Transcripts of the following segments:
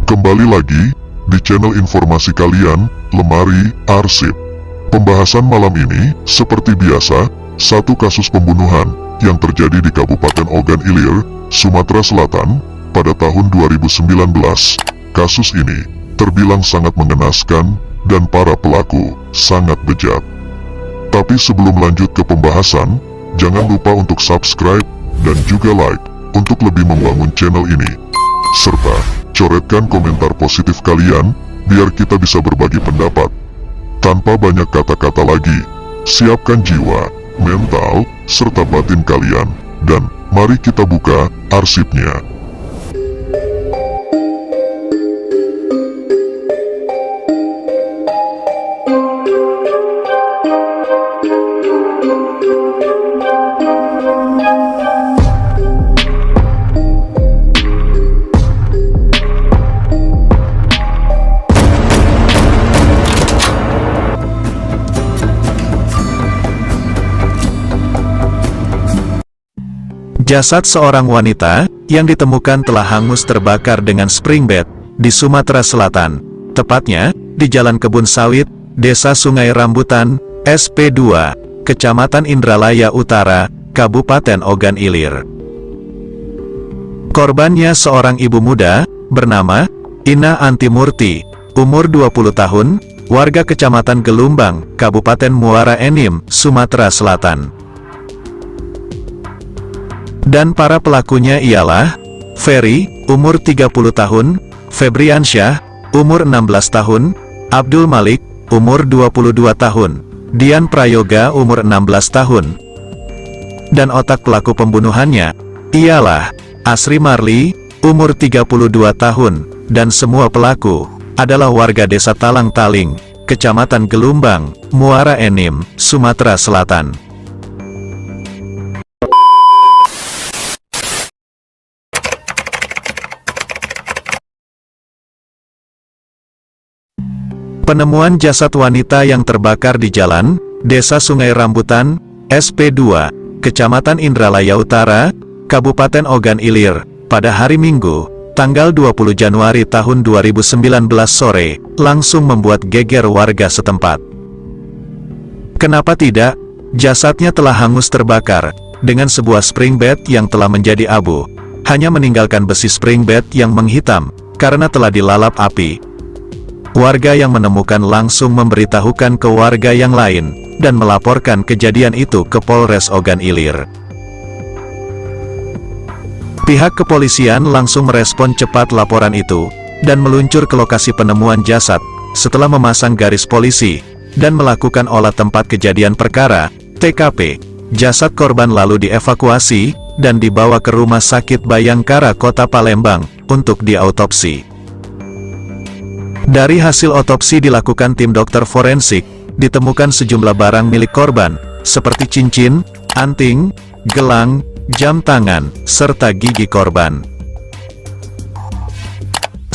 Kembali lagi di channel informasi kalian, Lemari Arsip. Pembahasan malam ini, seperti biasa, satu kasus pembunuhan yang terjadi di Kabupaten Ogan Ilir, Sumatera Selatan, pada tahun 2019. Kasus ini terbilang sangat mengenaskan dan para pelaku sangat bejat. Tapi sebelum lanjut ke pembahasan, jangan lupa untuk subscribe dan juga like untuk lebih membangun channel ini. Serta coretkan komentar positif kalian biar kita bisa berbagi pendapat. Tanpa banyak kata-kata lagi, siapkan jiwa, mental, serta batin kalian, dan mari kita buka arsipnya. Jasad seorang wanita yang ditemukan telah hangus terbakar dengan spring bed di Sumatera Selatan, tepatnya di Jalan Kebun Sawit, Desa Sungai Rambutan, SP2, Kecamatan Indralaya Utara, Kabupaten Ogan Ilir. Korbannya seorang ibu muda bernama Ina Antimurti, umur 20 tahun, warga Kecamatan Gelumbang, Kabupaten Muara Enim, Sumatera Selatan. Dan para pelakunya ialah Ferry, umur 30 tahun, Febriansyah, umur 16 tahun, Abdul Malik, umur 22 tahun, Dian Prayoga, umur 16 tahun. Dan otak pelaku pembunuhannya ialah Asri Marli, umur 32 tahun, dan semua pelaku adalah warga Desa Talang Taling, Kecamatan Gelumbang, Muara Enim, Sumatera Selatan. Penemuan jasad wanita yang terbakar di jalan, Desa Sungai Rambutan, SP2, Kecamatan Indralaya Utara, Kabupaten Ogan Ilir, pada hari Minggu, tanggal 20 Januari tahun 2019 sore, langsung membuat geger warga setempat. Kenapa tidak? Jasadnya telah hangus terbakar, dengan sebuah spring bed yang telah menjadi abu, hanya meninggalkan besi spring bed yang menghitam, karena telah dilalap api. Warga yang menemukan langsung memberitahukan ke warga yang lain, dan melaporkan kejadian itu ke Polres Ogan Ilir. Pihak kepolisian langsung merespon cepat laporan itu, dan meluncur ke lokasi penemuan jasad, setelah memasang garis polisi, dan melakukan olah tempat kejadian perkara, TKP. Jasad korban lalu dievakuasi, dan dibawa ke Rumah Sakit Bayangkara Kota Palembang, untuk diautopsi. Dari hasil otopsi dilakukan tim dokter forensik, ditemukan sejumlah barang milik korban, seperti cincin, anting, gelang, jam tangan, serta gigi korban.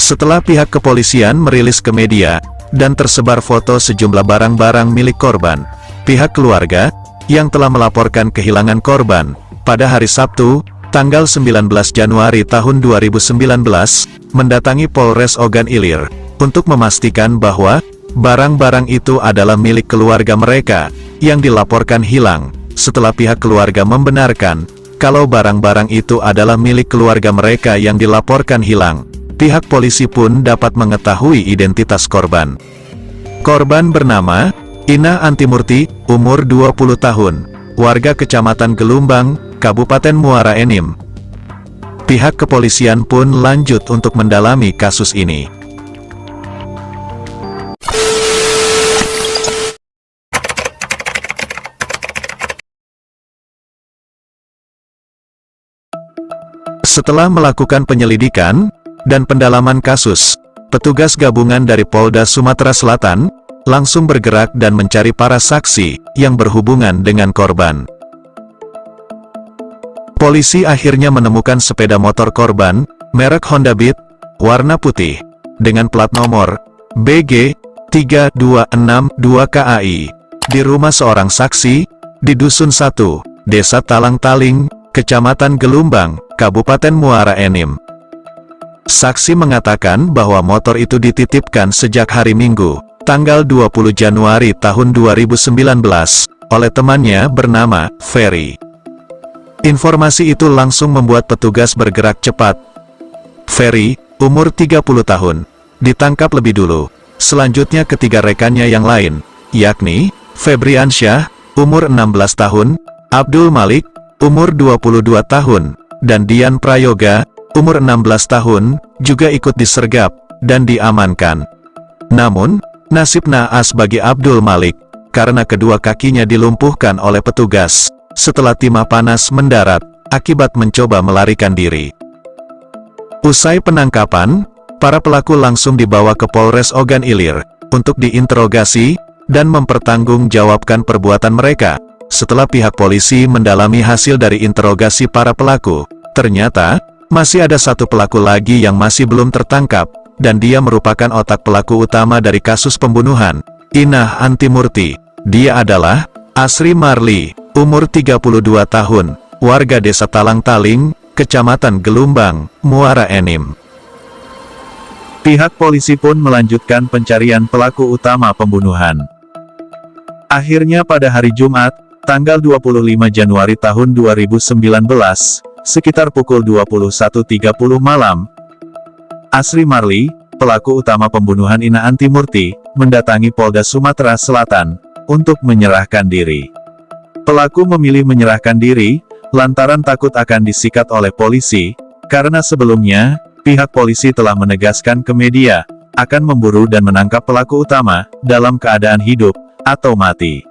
Setelah pihak kepolisian merilis ke media, dan tersebar foto sejumlah barang-barang milik korban, pihak keluarga, yang telah melaporkan kehilangan korban, pada hari Sabtu, tanggal 19 Januari tahun 2019, mendatangi Polres Ogan Ilir, untuk memastikan bahwa barang-barang itu adalah milik keluarga mereka yang dilaporkan hilang. Setelah pihak keluarga membenarkan kalau barang-barang itu adalah milik keluarga mereka yang dilaporkan hilang, pihak polisi pun dapat mengetahui identitas korban. Korban bernama Ina Antimurti, umur 20 tahun, warga Kecamatan Gelumbang, Kabupaten Muara Enim. Pihak kepolisian pun lanjut untuk mendalami kasus ini. Setelah melakukan penyelidikan dan pendalaman kasus, petugas gabungan dari Polda Sumatera Selatan langsung bergerak dan mencari para saksi yang berhubungan dengan korban. Polisi akhirnya menemukan sepeda motor korban, merek Honda Beat, warna putih, dengan plat nomor BG 3262 KAI, di rumah seorang saksi, di Dusun 1, Desa Talang Taling, Kecamatan Gelumbang, Kabupaten Muara Enim. Saksi mengatakan bahwa motor itu dititipkan sejak hari Minggu, tanggal 20 Januari tahun 2019, oleh temannya bernama Ferry. Informasi itu langsung membuat petugas bergerak cepat. Ferry, umur 30 tahun, ditangkap lebih dulu. Selanjutnya ketiga rekannya yang lain, yakni Febriansyah, umur 16 tahun, Abdul Malik, umur 22 tahun, dan Dian Prayoga, umur 16 tahun, juga ikut disergap dan diamankan. Namun, nasib naas bagi Abdul Malik, karena kedua kakinya dilumpuhkan oleh petugas setelah timah panas mendarat akibat mencoba melarikan diri. Usai penangkapan, para pelaku langsung dibawa ke Polres Ogan Ilir untuk diinterogasi dan mempertanggungjawabkan perbuatan mereka. Setelah pihak polisi mendalami hasil dari interogasi para pelaku, ternyata masih ada satu pelaku lagi yang masih belum tertangkap, dan dia merupakan otak pelaku utama dari kasus pembunuhan, Inah Antimurti. Dia adalah Asri Marli, umur 32 tahun, warga Desa Talang Taling, Kecamatan Gelumbang, Muara Enim. Pihak polisi pun melanjutkan pencarian pelaku utama pembunuhan. Akhirnya pada hari Jumat, tanggal 25 Januari tahun 2019, sekitar pukul 21.30 malam, Asri Marli, pelaku utama pembunuhan Inah Antimurti, mendatangi Polda Sumatera Selatan untuk menyerahkan diri. Pelaku memilih menyerahkan diri lantaran takut akan disikat oleh polisi, karena sebelumnya pihak polisi telah menegaskan ke media akan memburu dan menangkap pelaku utama dalam keadaan hidup atau mati.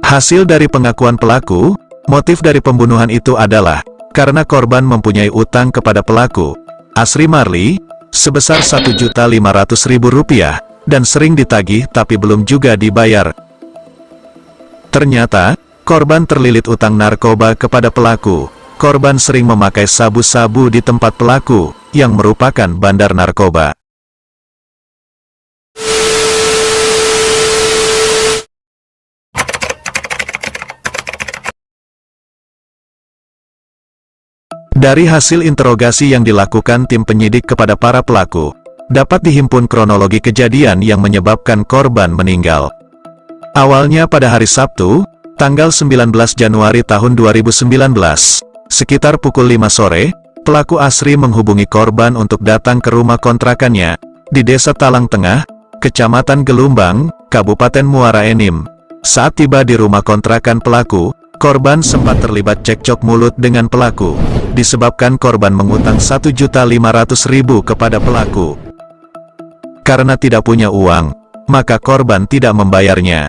Hasil dari pengakuan pelaku, motif dari pembunuhan itu adalah karena korban mempunyai utang kepada pelaku, Asri Marli, sebesar Rp1.500.000 dan sering ditagih tapi belum juga dibayar. Ternyata, korban terlilit utang narkoba kepada pelaku. Korban sering memakai sabu-sabu di tempat pelaku, yang merupakan bandar narkoba. Dari hasil interogasi yang dilakukan tim penyidik kepada para pelaku, dapat dihimpun kronologi kejadian yang menyebabkan korban meninggal. Awalnya pada hari Sabtu, tanggal 19 Januari tahun 2019, sekitar pukul 5 sore, pelaku Asri menghubungi korban untuk datang ke rumah kontrakannya di Desa Talang Tengah, Kecamatan Gelumbang, Kabupaten Muara Enim. Saat tiba di rumah kontrakan pelaku, korban sempat terlibat cekcok mulut dengan pelaku, disebabkan korban mengutang Rp1.500.000 kepada pelaku. Karena tidak punya uang, maka korban tidak membayarnya.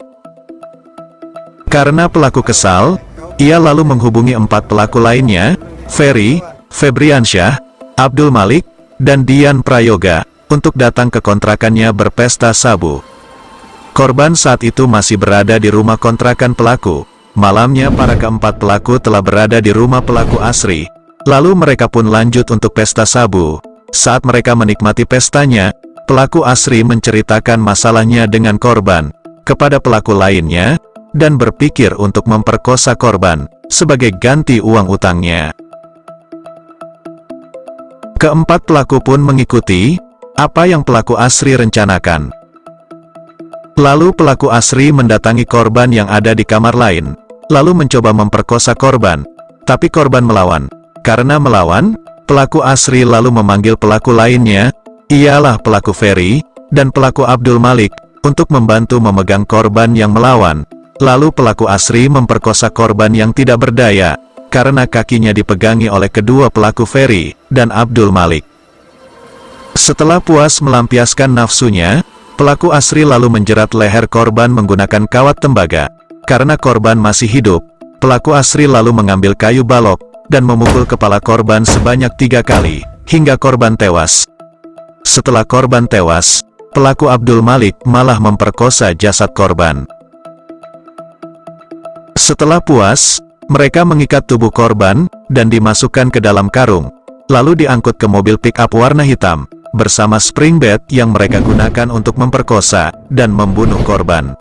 Karena pelaku kesal, ia lalu menghubungi 4 pelaku lainnya, Ferry, Febriansyah, Abdul Malik, dan Dian Prayoga, untuk datang ke kontrakannya berpesta sabu. Korban saat itu masih berada di rumah kontrakan pelaku. Malamnya para keempat pelaku telah berada di rumah pelaku Asri. Lalu mereka pun lanjut untuk pesta sabu. Saat mereka menikmati pestanya, pelaku Asri menceritakan masalahnya dengan korban kepada pelaku lainnya, dan berpikir untuk memperkosa korban sebagai ganti uang utangnya. Keempat pelaku pun mengikuti apa yang pelaku Asri rencanakan. Lalu pelaku Asri mendatangi korban yang ada di kamar lain, lalu mencoba memperkosa korban, tapi korban melawan. Karena melawan, pelaku Asri lalu memanggil pelaku lainnya, ialah pelaku Ferry dan pelaku Abdul Malik, untuk membantu memegang korban yang melawan. Lalu pelaku Asri memperkosa korban yang tidak berdaya, karena kakinya dipegangi oleh kedua pelaku Ferry dan Abdul Malik. Setelah puas melampiaskan nafsunya, pelaku Asri lalu menjerat leher korban menggunakan kawat tembaga. Karena korban masih hidup, pelaku Asri lalu mengambil kayu balok dan memukul kepala korban sebanyak 3 kali, hingga korban tewas. Setelah korban tewas, pelaku Abdul Malik malah memperkosa jasad korban. Setelah puas, mereka mengikat tubuh korban dan dimasukkan ke dalam karung, lalu diangkut ke mobil pick-up warna hitam, bersama spring bed yang mereka gunakan untuk memperkosa dan membunuh korban.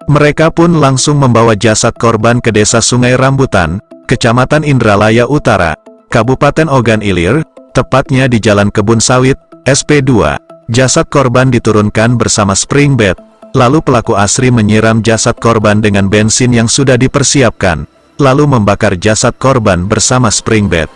Mereka pun langsung membawa jasad korban ke Desa Sungai Rambutan, Kecamatan Indralaya Utara, Kabupaten Ogan Ilir, tepatnya di Jalan Kebun Sawit, SP2. Jasad korban diturunkan bersama spring bed, lalu pelaku Asri menyiram jasad korban dengan bensin yang sudah dipersiapkan, lalu membakar jasad korban bersama spring bed.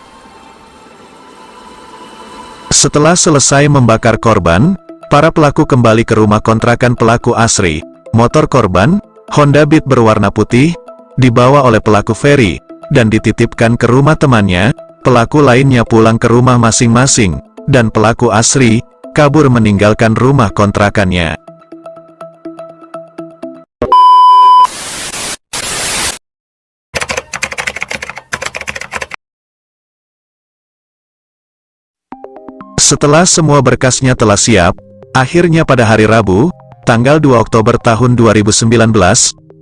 Setelah selesai membakar korban, para pelaku kembali ke rumah kontrakan pelaku Asri. Motor korban, Honda Beat berwarna putih, dibawa oleh pelaku Ferry, dan dititipkan ke rumah temannya. Pelaku lainnya pulang ke rumah masing-masing, dan pelaku Asri kabur meninggalkan rumah kontrakannya. Setelah semua berkasnya telah siap, akhirnya pada hari Rabu, tanggal 2 Oktober tahun 2019,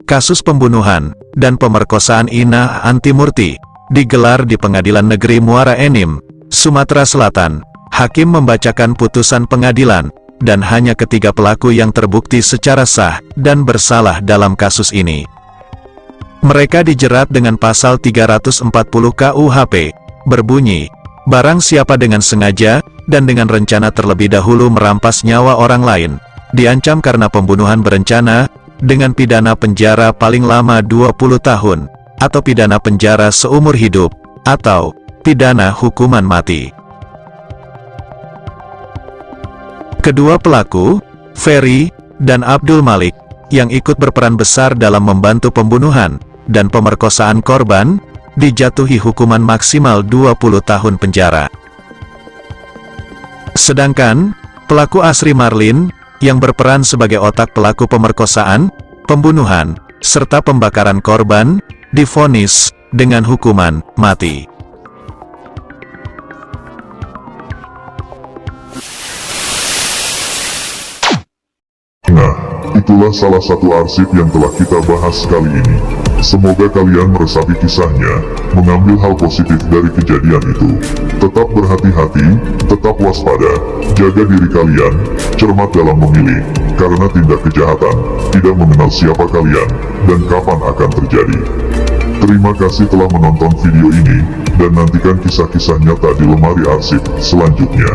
kasus pembunuhan dan pemerkosaan Ina Antimurti digelar di Pengadilan Negeri Muara Enim, Sumatera Selatan. Hakim membacakan putusan pengadilan, dan hanya ketiga pelaku yang terbukti secara sah dan bersalah dalam kasus ini. Mereka dijerat dengan pasal 340 KUHP, berbunyi, barang siapa dengan sengaja dan dengan rencana terlebih dahulu merampas nyawa orang lain, diancam karena pembunuhan berencana, dengan pidana penjara paling lama 20 tahun, atau pidana penjara seumur hidup, atau pidana hukuman mati. Kedua pelaku, Ferry dan Abdul Malik, yang ikut berperan besar dalam membantu pembunuhan dan pemerkosaan korban, dijatuhi hukuman maksimal 20 tahun penjara. Sedangkan, pelaku Asri Marlin, yang berperan sebagai otak pelaku pemerkosaan, pembunuhan, serta pembakaran korban, divonis dengan hukuman mati. Nah, itulah salah satu arsip yang telah kita bahas kali ini. Semoga kalian meresapi kisahnya, mengambil hal positif dari kejadian itu. Tetap berhati-hati, tetap waspada, jaga diri kalian, cermat dalam memilih, karena tindak kejahatan tidak mengenal siapa kalian dan kapan akan terjadi. Terima kasih telah menonton video ini, dan nantikan kisah-kisah nyata di lemari arsip selanjutnya.